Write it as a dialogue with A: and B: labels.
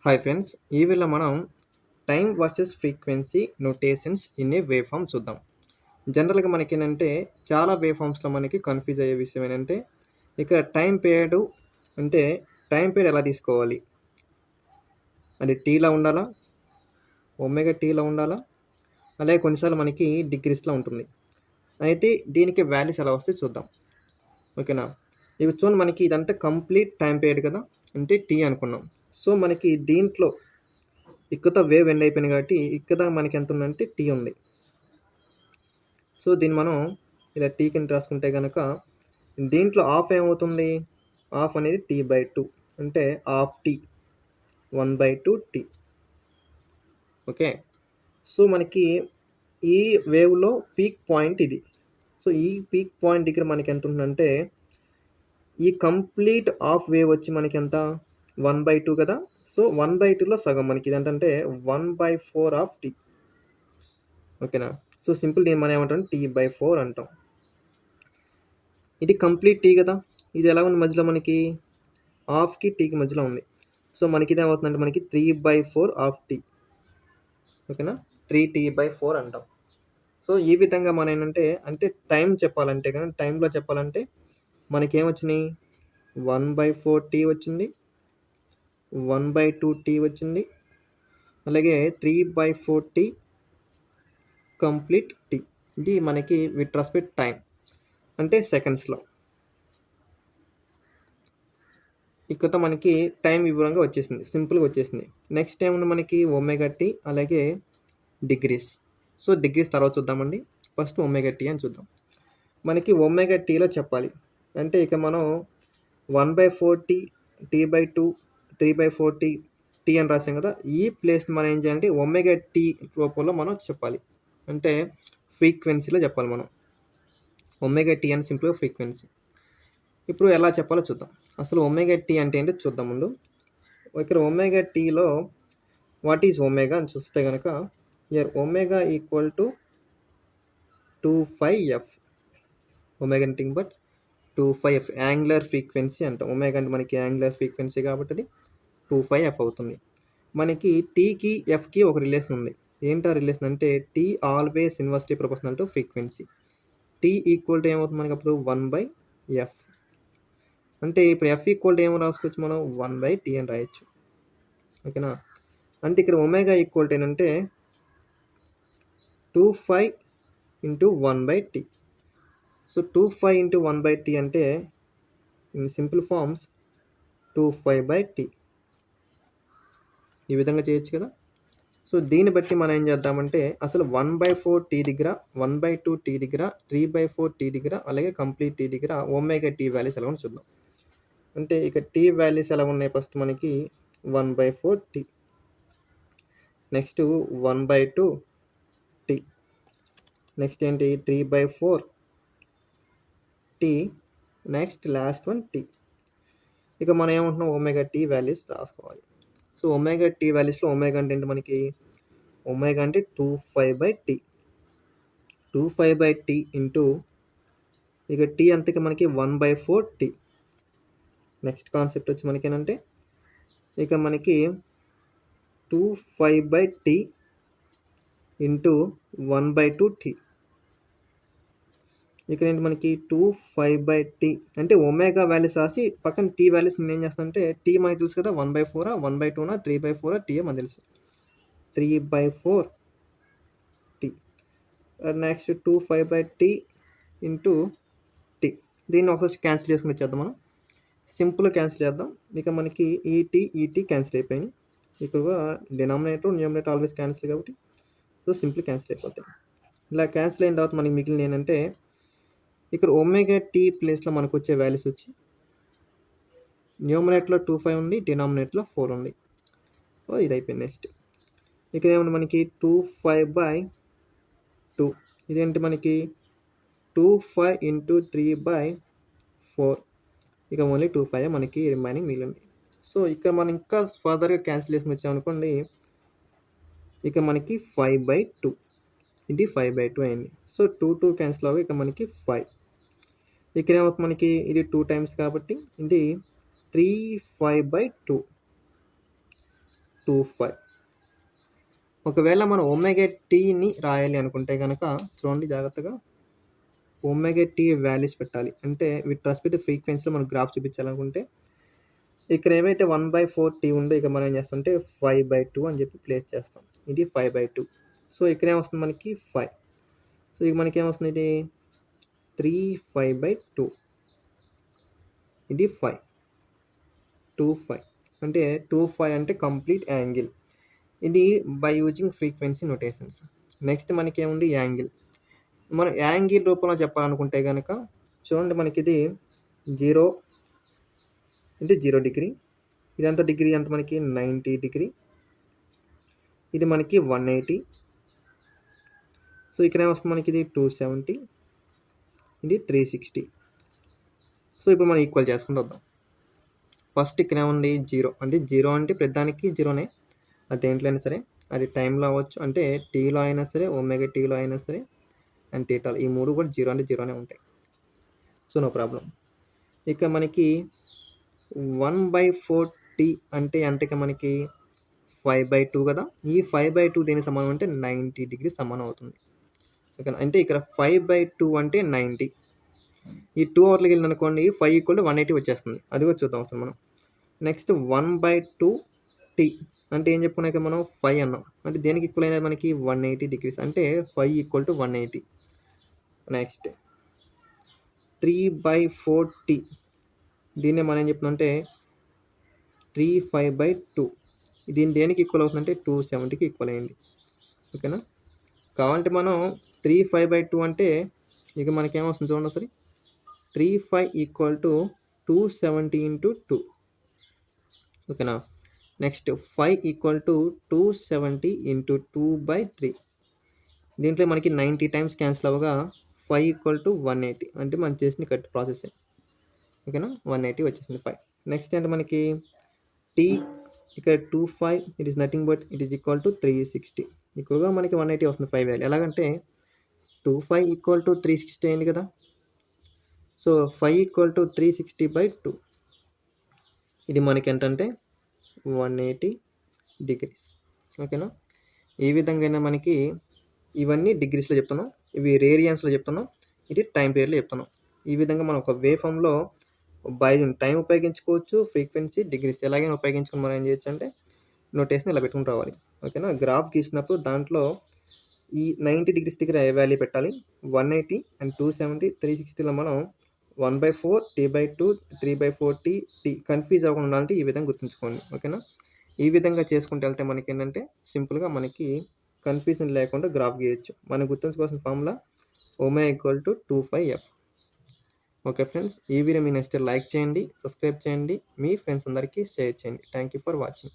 A: Hi friends, ఈ వీడియోలో మనం time versus frequency notations in a waveform చూద్దాం. జనరల్‌గా మనకేంటంటే చాలా వేవ్ ఫామ్స్‌లో మనకి కన్‌ఫ్యూజ్ అయ్యే విషయం ఏంటంటే, ఇక్కడ అంటే టైం పీరియడ్ ఎలా తీసుకోవాలి? అది టీలా ఉండాలా? ఒమేగా టీలా ఉండాలా? అలాగే కొన్నిసార్లు మనకి డిగ్రీస్‌లో ఉంటుంది. అయితే దీనికి వాల్యూస్ ఎలా వస్తాయో చూద్దాం. ఓకేనా? ఇవి చూడండి, మనకి ఇదంతా కంప్లీట్ టైం పీరియడ్ కదా! అంటే టీ అనుకున్నాం. సో, మనకి దీంట్లో ఇక్కడ వేవ్ ఎండ్ అయిపోయింది కాబట్టి ఇక్కడ మనకి ఎంత ఉందంటే టీ ఉంది. సో దీన్ని మనం ఇలా టీ కింద రాసుకుంటే కనుక దీంట్లో హాఫ్ ఏమవుతుంది? హాఫ్ అనేది t/2 అంటే half T 1/2 T. Okay. So మనకి ఈ వేవ్లో పీక్ పాయింట్ ఇది. సో ఈ పీక్ పాయింట్ దగ్గర మనకి ఎంత ఉంటుందంటే ఈ కంప్లీట్ హాఫ్ వేవ్ వచ్చి మనకి ఎంత 1/2 కదా. సో 1/2లో సగం మనకి ఇది ఏంటంటే 1/4 ఆఫ్ టీ. ఓకేనా. సో సింపుల్ దీన్ని మనం ఏమంటాం t/4 అంటాం. ఇది కంప్లీట్ టీ కదా. ఇది ఎలా ఉంది మధ్యలో మనకి హాఫ్కి టీకి మధ్యలో ఉంది. సో మనకి ఇది ఏమవుతుందంటే మనకి 3/4 ఆఫ్ టీ. ఓకేనా. 3t/4 అంటాం. సో ఈ విధంగా మనం ఏంటంటే అంటే టైం చెప్పాలంటే కానీ టైంలో చెప్పాలంటే మనకి ఏమొచ్చినాయి 1/4 టీ వచ్చింది, 1/2 టీ వచ్చింది, అలాగే 3/4 టీ కంప్లీట్ టీ. ఇది మనకి విత్ రెస్పెక్ట్ టైం అంటే సెకండ్స్లో. ఇక్కడ మనకి టైం వివరంగా వచ్చేసింది, సింపుల్గా వచ్చేసింది. నెక్స్ట్ ఏముంది మనకి ఒమేగా టీ అలాగే డిగ్రీస్. సో డిగ్రీస్ తర్వాత చూద్దామండి. ఫస్ట్ ఒమేగా టీ అని చూద్దాం. మనకి ఒమేగా టీలో చెప్పాలి అంటే ఇక మనం 1/4 టీ, t/2, 3/4 టీ, టీ అని రాసాం కదా. ఈ ప్లేస్ మనం ఏం చేయాలంటే ఒమేగా టీ రూపంలో మనం చెప్పాలి. అంటే ఫ్రీక్వెన్సీలో చెప్పాలి మనం. ఒమేగా టీ అని సింపుల్గా ఫ్రీక్వెన్సీ. ఇప్పుడు ఎలా చెప్పాలో చూద్దాం. అసలు ఒమేగా టీ అంటే ఏంటో చూద్దాం ముందు. ఇక్కడ ఒమేగా టీలో వాట్ ఈజ్ ఒమేగా అని చూస్తే కనుక here omega equal to 2πf. Omega nothing but 2πf angular frequency అంటాం. ఒమేగా అంటే మనకి యాంగులర్ ఫ్రీక్వెన్సీ కాబట్టి అది 2πf అవుతుంది. మనకి టీకి ఎఫ్కి ఒక రిలేషన్ ఉంది. ఏంటా రిలేషన్ అంటే T always inversely proportional to frequency. T equal to ఏమవుతుంది మనకి అప్పుడు 1/f. అంటే ఇప్పుడు ఎఫ్ ఈక్వల్ టు ఏమో రాసుకోవచ్చు మనం 1/t అని రాయొచ్చు. ఓకేనా. అంటే ఇక్కడ ఒమేగా ఈక్వల్ టు ఏంటంటే 2π into 1/t. So 2π into 1/t అంటే ఇన్ సింపుల్ ఫార్మ్స్ 2π/t. ఈ విధంగా చేయొచ్చు కదా. సో దీన్ని బట్టి మనం ఏం చేద్దామంటే అసలు 1/4 టీ దగ్గర, 1/2 టీ దగ్గర, 3/4 టీ దగ్గర, అలాగే కంప్లీట్ టీ దగ్గర ఒమేగా టీ వాల్యూస్ ఎలా ఉన్నాయో చూద్దాం. అంటే ఇక టీ వాల్యూస్ ఎలా ఉన్నాయి ఫస్ట్ మనకి 1/4 టీ, నెక్స్ట్ 1/2 టీ, నెక్స్ట్ ఏంటి 3/4 T, next last one T. ఇక మనం ఏమంటున్నాం ఒమేగా టీ వాల్యూస్ రాసుకోవాలి. సో ఒమేగా టీ వాల్యూస్లో ఒమేగా అంటే ఏంటి మనకి ఒమేగా అంటే 2π/t. 2π/t ఇంటూ ఇక టీ అంతకి మనకి 1/4 టీ. నెక్స్ట్ కాన్సెప్ట్ వచ్చి మనకి ఏంటంటే ఇక మనకి 2π/t ఇంటూ 1/2 టీ. ఇక్కడ ఏంటి మనకి 2π/t అంటే ఒమేగా వాల్యూస్ రాసి పక్కన టీ వాల్యూస్ నేను ఏం చేస్తానంటే టీ మనకి తెలుసు కదా 1/4 1/2 3/4 టీ మనకు తెలుసు 3/4 T. Next 2π/t into tea. దీన్ని ఒకసారి క్యాన్సిల్ చేసుకుని వచ్చేద్దాం మనం. సింపుల్గా క్యాన్సిల్ చేద్దాం. ఇక మనకి ఈ టీ క్యాన్సిల్ అయిపోయింది. ఇక్కడ డినామినేటర్ న్యూమరేటర్ ఆల్వేస్ క్యాన్సిల్ కాబట్టి సో సింపుల్ క్యాన్సిల్ అయిపోతాయి. ఇలా క్యాన్సిల్ అయిన తర్వాత మనకి మిగిలిన ఏంటంటే ఇక్కడ ఒమేగా టీ ప్లేస్లో మనకు వచ్చే వాల్యూస్ వచ్చి న్యూమరేటర్లో 2π ఉంది, డినామినేటర్లో 4 ఉంది. సో ఇది అయిపోయింది. నెక్స్ట్ ఇక్కడ ఏమన్నా మనకి 2π/2. ఇదేంటి మనకి 2π ఇంటూ 3/4. ఇక ఓన్లీ 2π మనకి రిమైనింగ్ మిగిలింది. సో ఇక్కడ మనం ఇంకా ఫర్దర్గా క్యాన్సిల్ చేసుకుని వచ్చామనుకోండి ఇక మనకి 5/2. ఇది 5/2 అయింది. సో 2 క్యాన్సిల్ అవ్వగా ఇక మనకి 5. ఇక్కడ ఏమవుతుంది మనకి ఇది 2 టైమ్స్ కాబట్టి ఇది 3π/2. 25. ఒకవేళ మనం ఒమేగా టీని రాయాలి అనుకుంటే కనుక చూడండి జాగ్రత్తగా, ఒమేగా టీ వాల్యూస్ పెట్టాలి. అంటే విత్ రెస్పెక్ట్ ఫ్రీక్వెన్సీలో మనం గ్రాఫ్ చూపించాలనుకుంటే ఇక్కడ ఏవైతే 1/4t ఉందో ఇక మనం ఏం చేస్తామంటే 5/2 అని చెప్పి ప్లేస్ చేస్తాం. ఇది 5/2. సో ఇక్కడ ఏమొస్తుంది మనకి 5. సో ఇక మనకి ఏమొస్తుంది, ఇది 3/5/2. ఇది 5, 2/5 అంటే 2/5 అంటే కంప్లీట్ యాంగిల్. ఇది by using frequency notations. Next మనకి ఏముంది, యాంగిల్. మనం యాంగిల్ రూపంలో చెప్పాలనుకుంటే కనుక చూడండి, మనకి ఇది 0 అంటే 0 డిగ్రీ. ఇదంతా డిగ్రీ అంత మనకి 90 డిగ్రీ. ఇది మనకి 180. సో ఇక్కడ ఏమొస్తుంది మనకి, ఇది 270, ఇది 360. సో ఇప్పుడు మనం ఈక్వల్ చేసుకుంటూ వద్దాం. ఫస్ట్ ఇక్కడ ఏముంది 0, అంటే 0 అంటే ప్రతిదానికి 0నే, అది దేంట్లో అయినా సరే, అది టైంలో అవ్వచ్చు, అంటే టీలో అయినా సరే, ఒమేగా టీలో అయినా సరే, అండ్ టీటాలో, ఈ మూడు కూడా 0 అంటే 0నే ఉంటాయి. So no problem. ఇక మనకి 1/4t అంటే ఎంతకి మనకి 5/2 కదా. ఈ 5/2 దేనికి సమానం అంటే 90 డిగ్రీ సమానం అవుతుంది. ఓకేనా, అంటే ఇక్కడ 5/2 అంటే 90. ఈ 2 అవర్లకి వెళ్ళింది అనుకోండి, 5 = 180 వచ్చేస్తుంది. అది కూడా చూద్దాం అసలు మనం. నెక్స్ట్ 1/2t అంటే ఏం చెప్పుకున్నాక మనం 5 అన్నాం, అంటే దేనికి ఈక్వల్ అయినది మనకి 180 డిగ్రీస్, అంటే 5 = 180. నెక్స్ట్ 3/4t, దీన్నే మనం ఏం చెప్తున్నాం అంటే 3/5/2. దీని దేనికి ఈక్వల్ అవుతుందంటే 270కి ఈక్వల్ అయింది. ఓకేనా, కావాలంటే మనం 3/5/2 అంటే ఇక మనకి ఏమొస్తుంది చూడండి ఒకసారి, 3/5 = 270 × 2. ఓకేనా, నెక్స్ట్ 5 = 270 × 2/3. దీంట్లో మనకి 90 టైమ్స్ క్యాన్సిల్ అవ్వగా 5 = 180, అంటే మనం చేసిన కట్ ప్రాసెస్. ఓకేనా, 180 వచ్చేసింది 5. నెక్స్ట్ అంటే మనకి t ఇక్కడ 25, it is nothing but it is equal to 360. ఎక్కువగా మనకి 180 వస్తుంది 5 వాల్యూ. ఎలాగంటే 25 = 360 అయింది కదా. సో 5 = 360/2. ఇది మనకి ఏంటంటే 180 డిగ్రీస్. ఓకేనా, ఈ విధంగా మనకి ఇవన్నీ డిగ్రీస్లో చెప్తున్నాం, ఇవి రేడియన్స్లో చెప్తున్నాం, ఇది టైం పీరియడ్లో చెప్తున్నాం. ఈ విధంగా మనం ఒక వేవ్ ఫామ్లో బై టైం ఉపయోగించుకోవచ్చు, ఫ్రీక్వెన్సీ, డిగ్రీస్ ఎలాగైనా ఉపయోగించుకొని మనం ఏం చేయొచ్చు అంటే నోటేషన్ ఇలా పెట్టుకుని రావాలి. ఓకేనా, గ్రాఫ్ గీసినప్పుడు దాంట్లో ఈ 90 డిగ్రీస్ దగ్గర ఏ వాల్యూ పెట్టాలి, 180 అండ్ 270, 360లో మనం 1/4 t/2 3/4t కన్ఫ్యూజ్ అవ్వకుండా ఉండాలంటే ఈ విధంగా గుర్తుంచుకోండి. ఓకేనా, ఈ విధంగా చేసుకుంటూ వెళ్తే మనకి ఏంటంటే సింపుల్గా మనకి కన్ఫ్యూజన్ లేకుండా గ్రాఫ్ గీయచ్చు. మనం గుర్తుంచుకోవాల్సిన formula omega = 2/5f. Okay friends, ఈ వీడియో మీ నచ్చితే లైక్ చేయండి, సబ్స్క్రైబ్ చేయండి, మీ ఫ్రెండ్స్ అందరికీ షేర్ చేయండి. Thank you for watching.